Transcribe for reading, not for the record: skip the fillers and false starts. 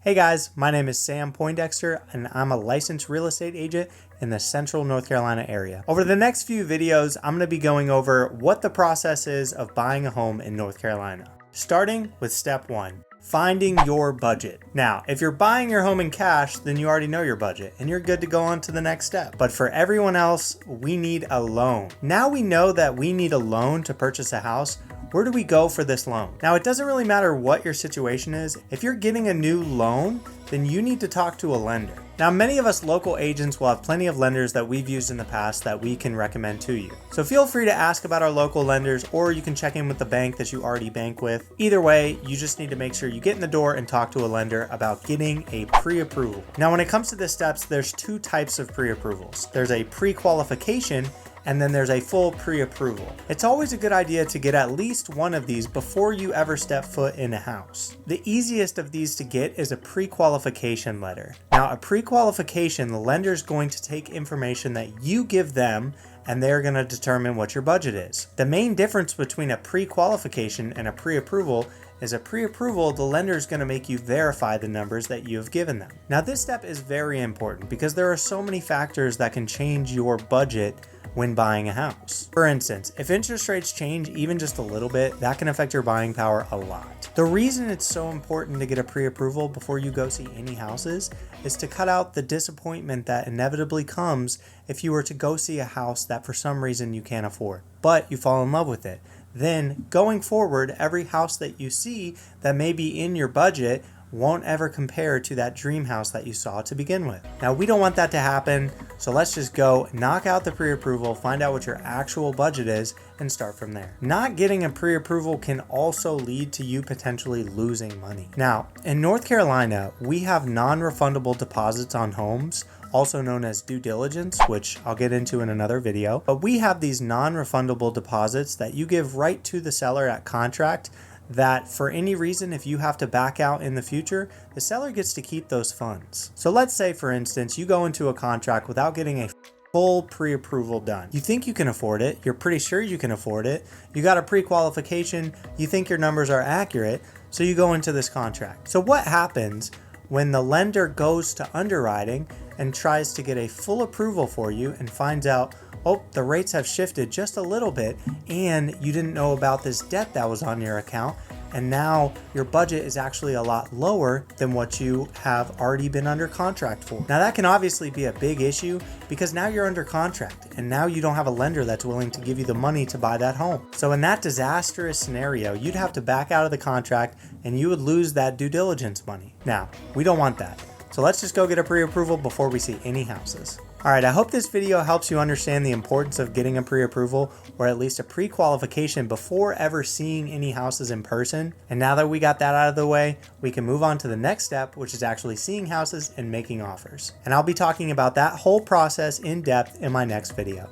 Hey guys, my name is Sam Poindexter and I'm a licensed real estate agent in the central North Carolina area. Over the next few videos, I'm going to be going over what the process is of buying a home in North Carolina. Starting with step one, finding your budget. Now, if you're buying your home in cash, then you already know your budget and you're good to go on to the next step. But for everyone else, we need a loan. Now we know that we need a loan to purchase a house. Where do we go for this loan? Now, it doesn't really matter what your situation is. If you're getting a new loan, then you need to talk to a lender. Now, many of us local agents will have plenty of lenders that we've used in the past that we can recommend to you. So feel free to ask about our local lenders, or you can check in with the bank that you already bank with. Either way, you just need to make sure you get in the door and talk to a lender about getting a pre-approval. Now, when it comes to the steps, there's two types of pre-approvals. There's a pre-qualification, and then there's a full pre-approval. It's always a good idea to get at least one of these before you ever step foot in a house. The easiest of these to get is a pre-qualification letter. Now, a pre-qualification, the lender is going to take information that you give them and they're going to determine what your budget is. The main difference between a pre-qualification and a pre-approval is a pre-approval, the lender is going to make you verify the numbers that you have given them. Now, this step is very important because there are so many factors that can change your budget when buying a house. For instance, if interest rates change even just a little bit, that can affect your buying power a lot. The reason it's so important to get a pre-approval before you go see any houses is to cut out the disappointment that inevitably comes if you were to go see a house that for some reason you can't afford, but you fall in love with it. Then going forward, every house that you see that may be in your budget won't ever compare to that dream house that you saw to begin with. Now, we don't want that to happen, so let's just go knock out the pre-approval, find out what your actual budget is, and start from there. Not getting a pre-approval can also lead to you potentially losing money. Now, in North Carolina, we have non-refundable deposits on homes, also known as due diligence, which I'll get into in another video. But we have these non-refundable deposits that you give right to the seller at contract, that for any reason, if you have to back out in the future, the seller gets to keep those funds. So let's say, for instance, you go into a contract without getting a full pre-approval done. You think you can afford it. You're pretty sure you can afford it. You got a pre-qualification. You think your numbers are accurate. So you go into this contract. So what happens when the lender goes to underwriting and tries to get a full approval for you and finds out, oh, the rates have shifted just a little bit and you didn't know about this debt that was on your account, and now your budget is actually a lot lower than what you have already been under contract for. Now, that can obviously be a big issue because now you're under contract and now you don't have a lender that's willing to give you the money to buy that home. So in that disastrous scenario, you'd have to back out of the contract and you would lose that due diligence money. Now, we don't want that. So let's just go get a pre-approval before we see any houses. All right, I hope this video helps you understand the importance of getting a pre-approval or at least a pre-qualification before ever seeing any houses in person. And now that we got that out of the way, we can move on to the next step, which is actually seeing houses and making offers. And I'll be talking about that whole process in depth in my next video.